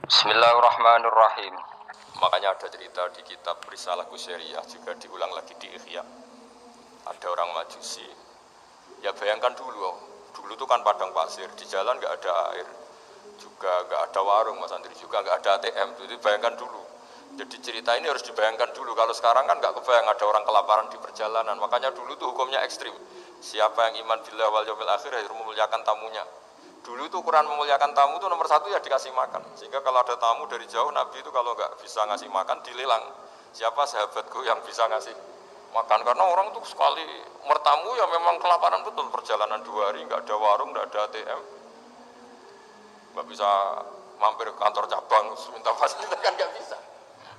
Bismillahirrahmanirrahim. Makanya ada cerita di kitab Risalah Qusyariyah juga diulang lagi di Ihya. Ada orang Majusi. Ya bayangkan dulu tuh kan padang pasir, di jalan nggak ada air, juga nggak ada warung, Mas Andri, juga nggak ada ATM. Jadi bayangkan dulu. Jadi cerita ini harus dibayangkan dulu. Kalau sekarang kan nggak kebayang ada orang kelaparan di perjalanan. Makanya dulu tuh hukumnya ekstrim. Siapa yang iman billah wal yaumil akhir harus memuliakan tamunya. Dulu itu ukuran memuliakan tamu itu nomor satu ya dikasih makan. Sehingga kalau ada tamu dari jauh, Nabi itu kalau nggak bisa ngasih makan dilelang. Siapa sahabatku yang bisa ngasih makan? Karena orang tuh sekali mertamu ya memang kelaparan betul. Perjalanan 2 hari nggak ada warung, nggak ada ATM, nggak bisa mampir ke kantor cabang minta fasilitas kan nggak bisa.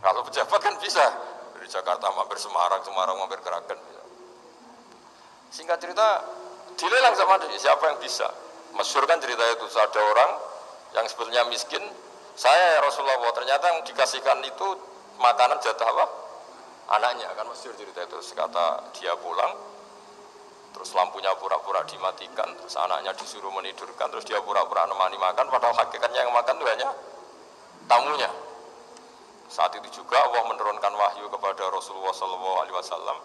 Kalau pejabat kan bisa dari Jakarta mampir Semarang mampir Kragen. Singkat cerita dilelang sama dia, siapa yang bisa. Masyhur kan cerita itu, ada orang yang sebetulnya miskin, saya ya Rasulullah, ternyata yang dikasihkan itu makanan jatah apa? Anaknya, kan masyhur cerita itu. Kata dia pulang, terus lampunya pura-pura dimatikan, terus anaknya disuruh menidurkan, terus dia pura-pura nemani makan, padahal hakikatnya yang makan itu hanya tamunya. Saat itu juga Allah menurunkan wahyu kepada Rasulullah SAW.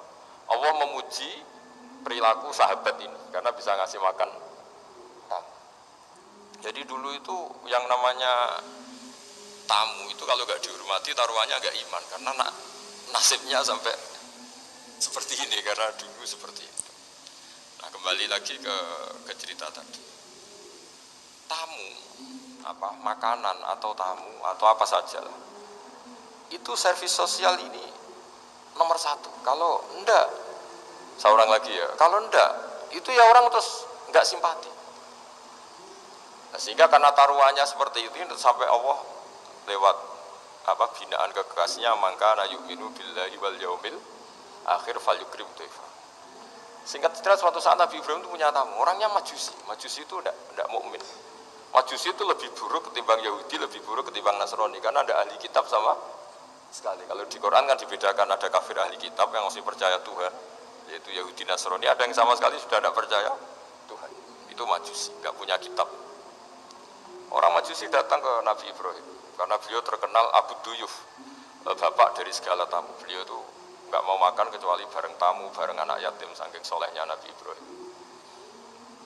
Allah memuji perilaku sahabat ini karena bisa ngasih makan. Jadi dulu itu yang namanya tamu itu kalau nggak dihormati taruhannya nggak iman, karena nasibnya sampai seperti ini karena dulu seperti itu. Nah kembali lagi ke cerita tadi, tamu apa makanan atau tamu atau apa saja lah, itu servis sosial ini nomor satu. Kalau enggak, seorang lagi ya, kalau enggak itu ya orang terus nggak simpati. Nah, sehingga karena taruhannya seperti itu sampai Allah lewat apa binaan kekasihnya, maka na yu'minu billahi wal yaumil akhir falyukrim dhaifa. Singkat cerita suatu saat Nabi Ibrahim itu punya tamu, orangnya Majusi itu tidak mukmin. Majusi itu lebih buruk ketimbang Yahudi, lebih buruk ketimbang Nasrani karena ada ahli kitab sama sekali. Kalau di Quran kan dibedakan, ada kafir ahli kitab yang masih percaya Tuhan, yaitu Yahudi Nasrani, ada yang sama sekali sudah tidak percaya Tuhan. Itu Majusi, nggak punya kitab. Orang Majusi datang ke Nabi Ibrahim karena beliau terkenal Abu Duyuf, bapak dari segala tamu. Beliau itu nggak mau makan kecuali bareng tamu, bareng anak yatim, saking solehnya Nabi Ibrahim.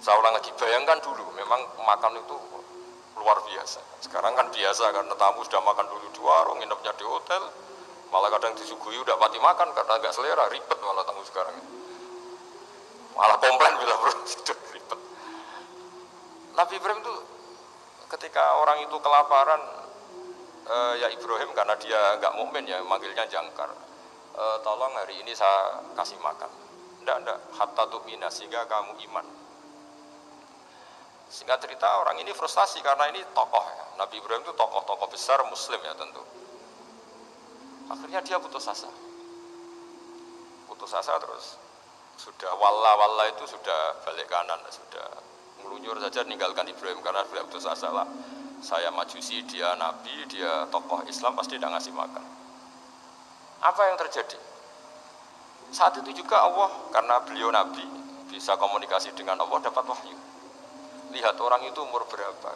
Saya ulang lagi, bayangkan dulu, memang makan itu luar biasa. Sekarang kan biasa karena tamu sudah makan dulu di warung, nginepnya di hotel, malah kadang disuguhi udah pati makan karena nggak selera, ribet malah tamu sekarang. Malah komplain bila bro, ribet. Nabi Ibrahim itu ketika orang itu kelaparan, ya Ibrahim karena dia nggak mukmin ya manggilnya jangkar, tolong hari ini saya kasih makan. Enggak, hatta tu'mina, sehingga kamu iman. Singkat cerita orang ini frustasi karena ini tokoh ya. Nabi Ibrahim itu tokoh besar muslim ya tentu. Akhirnya dia putus asa terus sudah walla itu sudah balik kanan, sudah melunyur saja meninggalkan Ibrahim karena sudah putus asa lah. Saya Majusi, dia Nabi, dia tokoh Islam, pasti tidak ngasih makan. Apa yang terjadi? Saat itu juga Allah, karena beliau Nabi, bisa komunikasi dengan Allah, dapat wahyu. Lihat orang itu umur berapa?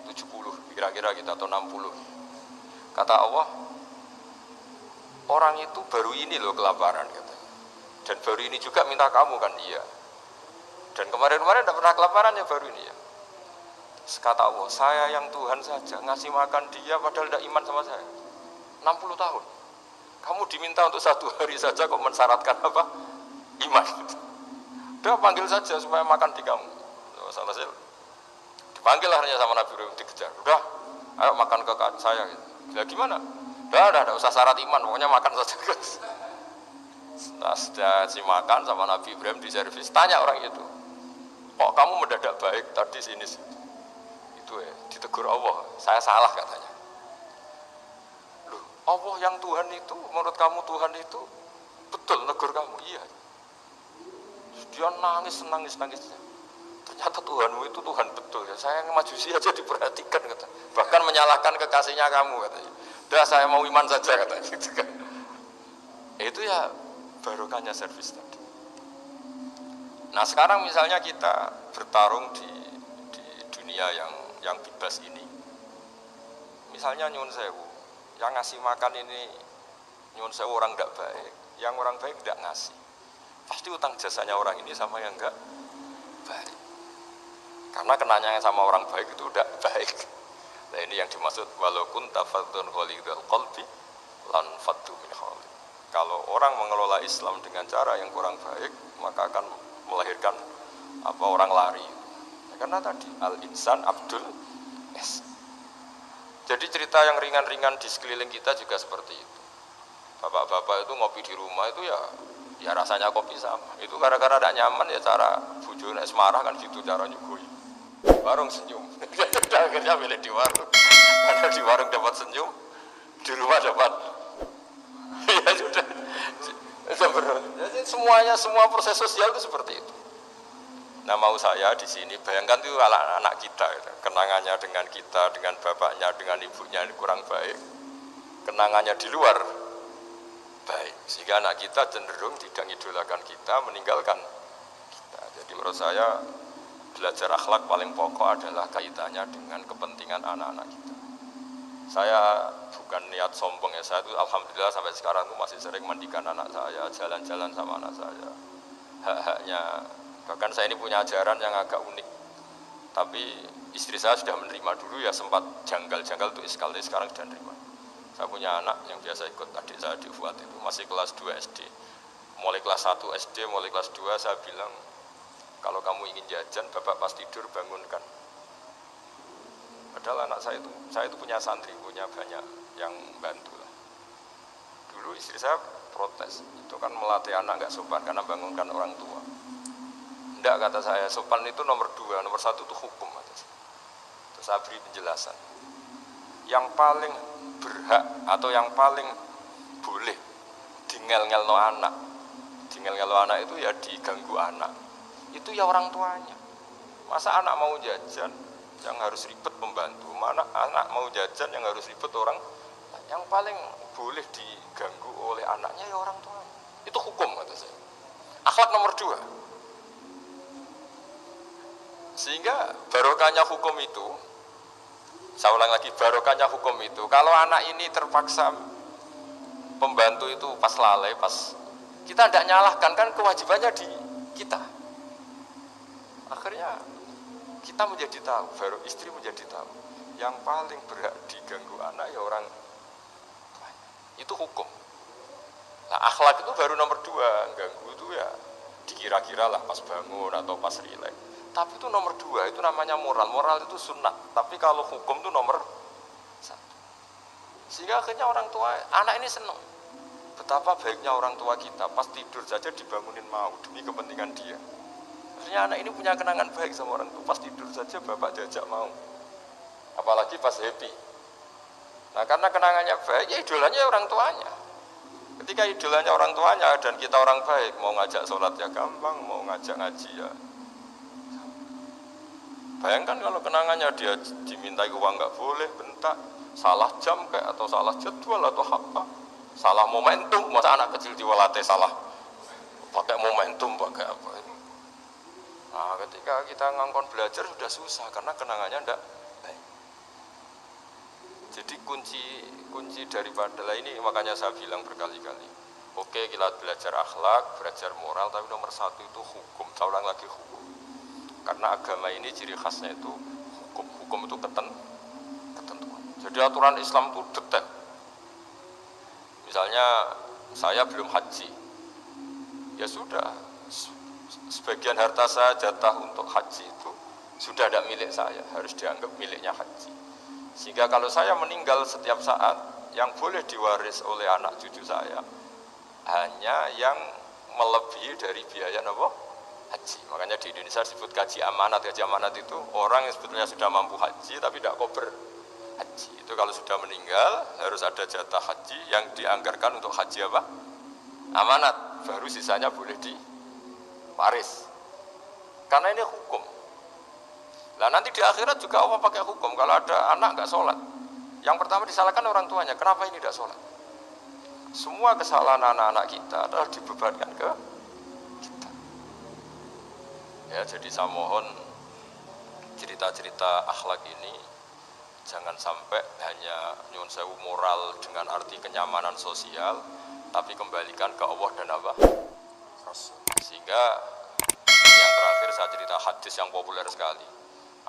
70 kira-kira kita atau 60. Kata Allah, orang itu baru ini loh kelaparan katanya. Dan baru ini juga minta kamu kan? Iya. Dan kemarin-kemarin tidak pernah kelaparan ya, baru ini ya. Kata Allah, saya yang Tuhan saja ngasih makan dia padahal tidak iman sama saya 60 tahun. Kamu diminta untuk 1 hari saja kok mensyaratkan apa? Iman. Udah panggil saja supaya makan di kamu. Selesai. Dipanggil akhirnya sama Nabi Ibrahim, dikejar. Udah, ayo makan ke saya. Ya gimana? Udah usah syarat iman, pokoknya makan saja. Nah, sudah si makan sama Nabi Ibrahim di servis. Tanya orang itu, kok kamu mendadak baik tadi sini? Itu ya, ditegur Allah. Saya salah katanya. Loh, Allah yang Tuhan itu, menurut kamu Tuhan itu betul negur kamu? Iya. Dia nangis. Ternyata Tuhanmu itu Tuhan betul ya. Saya yang Majusi aja diperhatikan kata. Bahkan menyalahkan kekasihnya kamu katanya. Udah saya mau iman saja katanya gitu kan. Itu ya barokahnya servis tadi. Nah sekarang misalnya kita bertarung di dunia yang bebas ini, misalnya nyuwun sewu, yang ngasih makan ini nyuwun sewu orang tidak baik, yang orang baik tidak ngasih. Pasti utang jasanya orang ini sama yang enggak baik. Karena kenanya sama orang baik itu udah baik. Nah ini yang dimaksud walau kunta fadhun ghalidhal qalbi lan faddu min hawlik. Kalau orang mengelola Islam dengan cara yang kurang baik, maka akan melahirkan orang lari. Karena tadi al-insan abdul es. Jadi cerita yang ringan-ringan di sekeliling kita juga seperti itu. Bapak-bapak itu ngopi di rumah itu ya rasanya kopi sama. Itu gara-gara tidak nyaman ya cara bujune semarah kan gitu cara nyugui. Warung senyum. Akhirnya milih di warung. Karena di warung dapat senyum, di rumah dapat ya sudah. Jadi semua proses sosial itu seperti itu. Nah mau saya di sini bayangkan itu anak kita, kenangannya dengan kita, dengan bapaknya, dengan ibunya ini kurang baik, kenangannya di luar baik, sehingga anak kita cenderung tidak mengidolakan kita, meninggalkan kita. Jadi menurut saya belajar akhlak paling pokok adalah kaitannya dengan kepentingan anak-anak kita. Saya bukan niat sombong ya, saya itu alhamdulillah sampai sekarang itu masih sering mandikan anak saya, jalan-jalan sama anak saya. Hak-haknya, bahkan saya ini punya ajaran yang agak unik. Tapi istri saya sudah menerima dulu ya, sempat janggal-janggal itu sekali, sekarang sudah menerima. Saya punya anak yang biasa ikut adik saya di UFAT itu masih kelas 2 SD. Mulai kelas 1 SD, mulai kelas 2 saya bilang, kalau kamu ingin jajan, bapak pas tidur bangunkan. Padahal anak saya itu punya santri, punya banyak yang bantu lah. Dulu istri saya protes, itu kan melatih anak nggak sopan karena bangunkan orang tua. Enggak, kata saya, sopan itu nomor 2, nomor 1 itu hukum. Terus saya beri penjelasan. Yang paling berhak atau yang paling boleh dingel-ngelno anak itu ya diganggu anak. Itu ya orang tuanya. Masa anak mau jajan yang harus ribet pembantu, mana anak mau jajan yang harus ribet orang. Yang paling boleh diganggu oleh anaknya ya orang tuanya. Itu hukum kata saya. Akhlak nomor 2. Sehingga barokahnya hukum itu, saya ulang lagi, barokahnya hukum itu, kalau anak ini terpaksa pembantu itu pas lalai, pas kita tidak nyalahkan, kan kewajibannya di kita. Akhirnya kita menjadi tahu, baru istri menjadi tahu, yang paling berhak diganggu anak ya orang itu hukum. Nah akhlak itu baru nomor 2, ganggu itu ya dikira-kira lah pas bangun atau pas rileks. Tapi itu nomor 2, itu namanya moral. Moral itu sunnah, tapi kalau hukum itu nomor 1. Sehingga akhirnya orang tua, anak ini senang. Betapa baiknya orang tua kita, pas tidur saja dibangunin mau, demi kepentingan dia. Akhirnya anak ini punya kenangan baik sama orang tua, pas tidur saja bapak diajak mau. Apalagi pas happy. Nah karena kenangannya baik, ya idolanya orang tuanya. Ketika idolanya orang tuanya dan kita orang baik, mau ngajak sholat ya gampang, mau ngajak ngaji ya. Bayangkan kalau kenangannya dia dimintai uang nggak boleh, bentak, salah jam kayak atau salah jadwal atau apa, salah momentum, masa anak kecil diwalate salah pakai momentum pakai apa itu. Nah ketika kita ngangkon belajar sudah susah karena kenangannya enggak baik. Jadi kunci daripada ini makanya saya bilang berkali-kali. Oke kita belajar akhlak, belajar moral, tapi nomor 1 itu hukum. Saya ulang lagi hukum. Karena agama ini ciri khasnya itu hukum itu ketentuan. Jadi aturan Islam itu detail. Misalnya saya belum haji, ya sudah sebagian harta saya jatah untuk haji itu sudah ada milik saya, harus dianggap miliknya haji. Sehingga kalau saya meninggal setiap saat, yang boleh diwaris oleh anak cucu saya hanya yang melebihi dari biaya haji. Makanya di Indonesia disebut gaji amanat. Gaji amanat itu orang yang sebetulnya sudah mampu haji tapi tidak kober haji. Itu kalau sudah meninggal harus ada jatah haji yang dianggarkan untuk haji apa? Amanat. Baru sisanya boleh diwaris. Karena ini hukum. Nah nanti di akhirat juga Allah pakai hukum. Kalau ada anak nggak sholat, yang pertama disalahkan orang tuanya. Kenapa ini tidak sholat? Semua kesalahan anak-anak kita adalah dibebankan ke kita. Ya, jadi saya mohon cerita-cerita akhlak ini Jangan sampai hanya nyuwun sewu moral dengan arti kenyamanan sosial, tapi kembalikan ke Allah dan apa? Rasul. Sehingga yang terakhir saya cerita hadis yang populer sekali.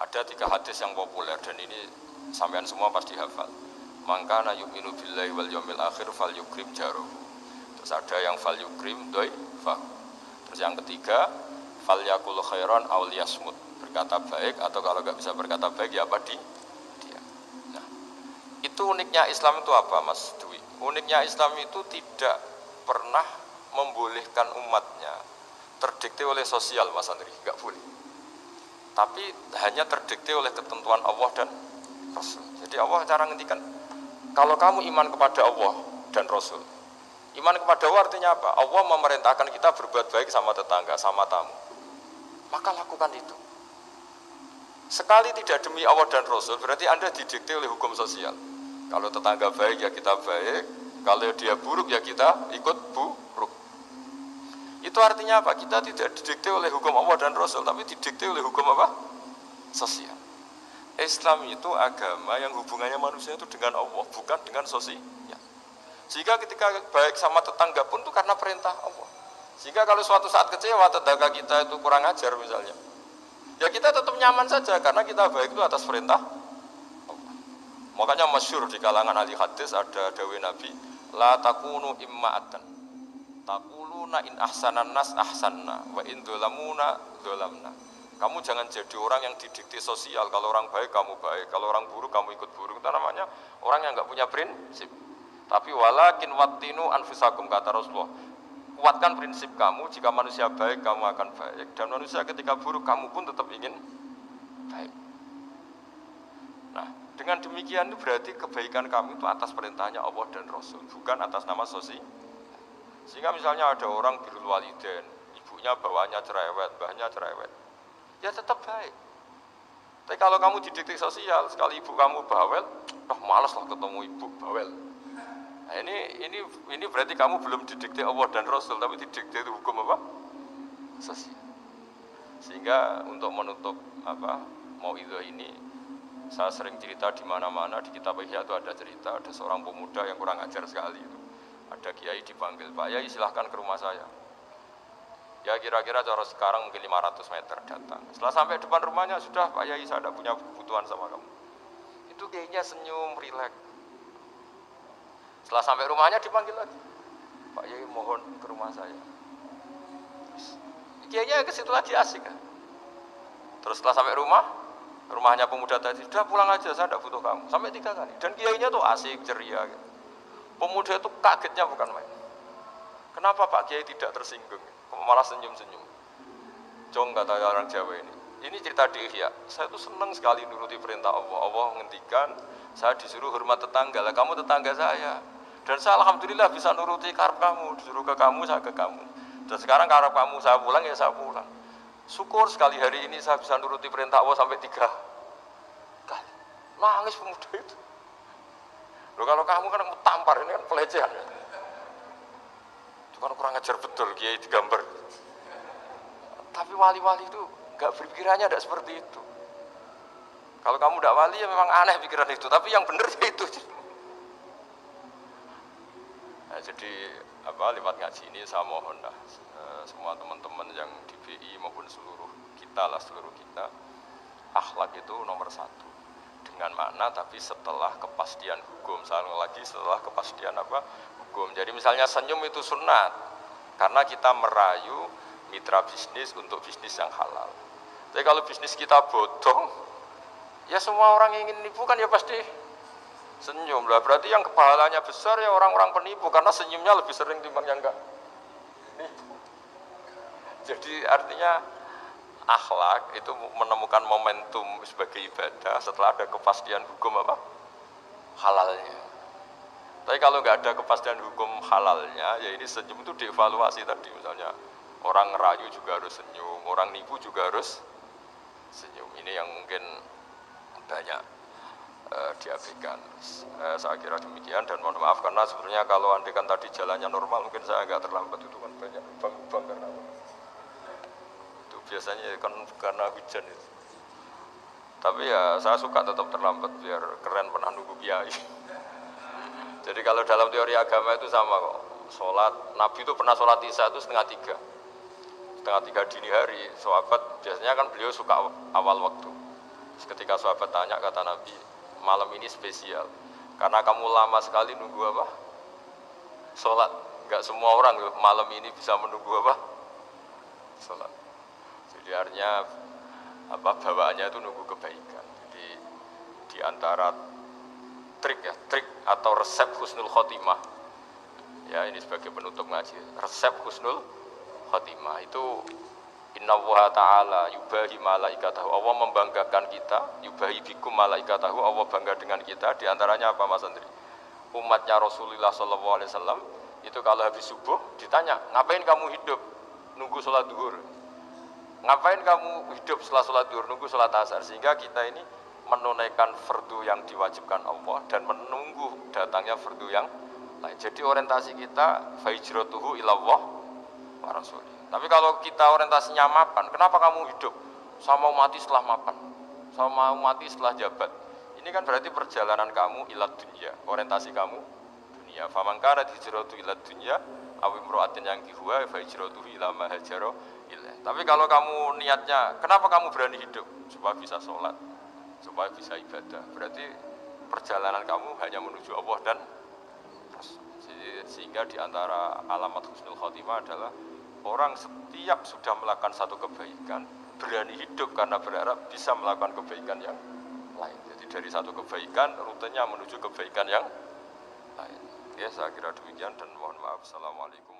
Ada 3 hadis yang populer dan ini sampean semua pasti hafal. Mangkana yu'minu billahi wal yawmil akhir fal yukrim jaruh. Terus ada yang fal yukrim doifa. Terus yang ketiga fal yakul khairan aw liyasmut. Berkata baik atau kalau nggak bisa berkata baik ya apa dia. Nah, itu uniknya Islam itu apa, Mas Dwi? Uniknya Islam itu tidak pernah membolehkan umatnya terdikte oleh sosial, Mas Andri, nggak boleh. Tapi hanya terdikte oleh ketentuan Allah dan Rasul. Jadi Allah cara ngendikan, kalau kamu iman kepada Allah dan Rasul, iman kepada Allah artinya apa? Allah memerintahkan kita berbuat baik sama tetangga, sama tamu. Maka lakukan itu. Sekali tidak demi Allah dan Rasul, berarti Anda didikte oleh hukum sosial. Kalau tetangga baik ya kita baik, kalau dia buruk ya kita ikut buruk. Itu artinya apa? Kita tidak didikte oleh hukum Allah dan Rasul, tapi didikte oleh hukum apa? Sosial. Islam itu agama yang hubungannya manusia itu dengan Allah, bukan dengan sosial. Sehingga ketika baik sama tetangga pun itu karena perintah Allah. Sehingga kalau suatu saat kecewa tetangga kita itu kurang ajar misalnya, ya kita tetap nyaman saja karena kita baik itu atas perintah Allah. Makanya masyhur di kalangan ahli hadis ada dawuh Nabi, la takunu imma'atan. Taquluna in ahsanan nas ahsanna wa in dzalamuna dzalamna. Kamu jangan jadi orang yang didikte sosial. Kalau orang baik kamu baik, kalau orang buruk kamu ikut buruk. Itu namanya orang yang enggak punya prinsip. Tapi walakin wattinu anfusakum, kata Rasulullah. Kuatkan prinsip kamu, jika manusia baik kamu akan baik, dan manusia ketika buruk kamu pun tetap ingin baik. Nah, dengan demikian itu berarti kebaikan kamu itu atas perintahnya Allah dan Rasul, bukan atas nama sosial. Sehingga misalnya ada orang birrul walidain, ibunya bawahnya cerewet, mbahnya cerewet, ya tetap baik. Tapi kalau kamu didikte sosial, sekali ibu kamu bawel, malas lah ketemu ibu bawel. Nah, ini berarti kamu belum didikte Allah dan Rasul, tapi didikte itu hukum apa? Sosial. Sehingga untuk menutup mauidhah ini, saya sering cerita di mana-mana di kitab Ihya itu ada cerita, ada seorang pemuda yang kurang ajar sekali itu. Ada kiai dipanggil, Pak Yai silahkan ke rumah saya. Ya kira-kira cara sekarang mungkin 500 meter datang. Setelah sampai depan rumahnya, sudah Pak Yai saya tidak punya kebutuhan sama kamu. Itu kiainya senyum, rileks. Setelah sampai rumahnya dipanggil lagi, Pak Yai mohon ke rumah saya. Kiainya ke situ lagi asik kan. Terus setelah sampai rumahnya pemuda tadi, sudah pulang aja saya tidak butuh kamu. Sampai 3 kali. Dan kiainya tuh asik, ceria gitu. Pemuda itu kagetnya bukan main. Kenapa Pak Kiai tidak tersinggung? Malah senyum-senyum. Jong, kata orang Jawa ini. Ini cerita di Ihya. Saya tuh senang sekali nuruti perintah Allah. Allah menghentikan, saya disuruh hormat tetangga. Lah kamu tetangga saya. Dan saya alhamdulillah bisa nuruti karep kamu. Disuruh ke kamu, saya ke kamu. Dan sekarang karep kamu saya pulang, ya saya pulang. Syukur sekali hari ini saya bisa nuruti perintah Allah sampai 3 kali. Nangis pemuda itu. Loh, kalau kamu kan tampar, ini kan pelecehan. Itu kan kurang ajar betul, kiai digambar. Tapi wali-wali itu enggak berpikirannya tidak seperti itu. Kalau kamu tidak wali ya memang aneh pikiran itu, tapi yang benar ya itu. Nah, jadi lewat ngaji ini saya mohon lah semua teman-teman yang di BI maupun seluruh kita, akhlak itu nomor 1. Dengan makna tapi setelah kepastian hukum. Setelah kepastian hukum. Jadi misalnya senyum itu sunat karena kita merayu mitra bisnis untuk bisnis yang halal. Tapi kalau bisnis kita bodong, ya semua orang yang ingin nipu kan ya pasti senyum lah. Berarti yang pahalanya besar ya orang-orang penipu karena senyumnya lebih sering timbang yang enggak nipu. Jadi artinya akhlak itu menemukan momentum sebagai ibadah setelah ada kepastian hukum halalnya. Tapi kalau nggak ada kepastian hukum halalnya, ya ini senyum itu dievaluasi tadi. Misalnya orang ngerayu juga harus senyum, orang nipu juga harus senyum. Ini yang mungkin banyak diabaikan. Saya kira demikian dan mohon maaf karena sebenarnya kalau andaikan tadi jalannya normal mungkin saya agak terlambat. Itu kan banyak lubang-lubang karena biasanya kan karena hujan itu. Tapi ya saya suka tetap terlambat biar keren pernah nunggu kiai. Jadi kalau dalam teori agama itu sama kok. Sholat, Nabi itu pernah sholat isya itu setengah tiga. Setengah tiga dini hari, sahabat biasanya kan beliau suka awal waktu. Terus ketika sahabat tanya, kata Nabi, malam ini spesial. Karena kamu lama sekali nunggu apa? Sholat. Enggak semua orang malam ini bisa menunggu apa? Sholat. Jadi artinya apa, bawaannya itu nunggu kebaikan. Jadi di antara trik atau resep husnul khotimah, ya ini sebagai penutup ngaji, resep husnul khotimah itu innallaha ta'ala yubahi malaikatahu, Allah membanggakan kita, yubahi bikum malaikatahu, Allah bangga dengan kita. Di antaranya apa Mas Andri? Umatnya Rasulullah SAW itu kalau habis subuh ditanya, ngapain kamu hidup nunggu sholat duhur? Ngapain kamu hidup setelah sholat duhur nunggu sholat asar? Sehingga kita ini menunaikan fardu yang diwajibkan Allah dan menunggu datangnya fardu yang lain. Jadi orientasi kita fahijratuhu ilallah wa rasulih. Tapi kalau kita orientasinya mapan, kenapa kamu hidup? Saya mau mati setelah mapan, saya mau mati setelah jabat. Ini kan berarti perjalanan kamu ilad dunya, orientasi kamu dunia. Faman kana hijratuhu ilad dunya aw imra'atin yankihuha fahijratuhu ila ma hajara ilaih. Tapi kalau kamu niatnya, kenapa kamu berani hidup? Supaya bisa sholat, supaya bisa ibadah. Berarti perjalanan kamu hanya menuju Allah dan Rasul. Sehingga di antara alamat husnul khotimah adalah orang setiap sudah melakukan satu kebaikan berani hidup karena berharap bisa melakukan kebaikan yang lain. Jadi dari satu kebaikan rutenya menuju kebaikan yang lain. Ya saya kira demikian dan mohon maaf. Assalamualaikum.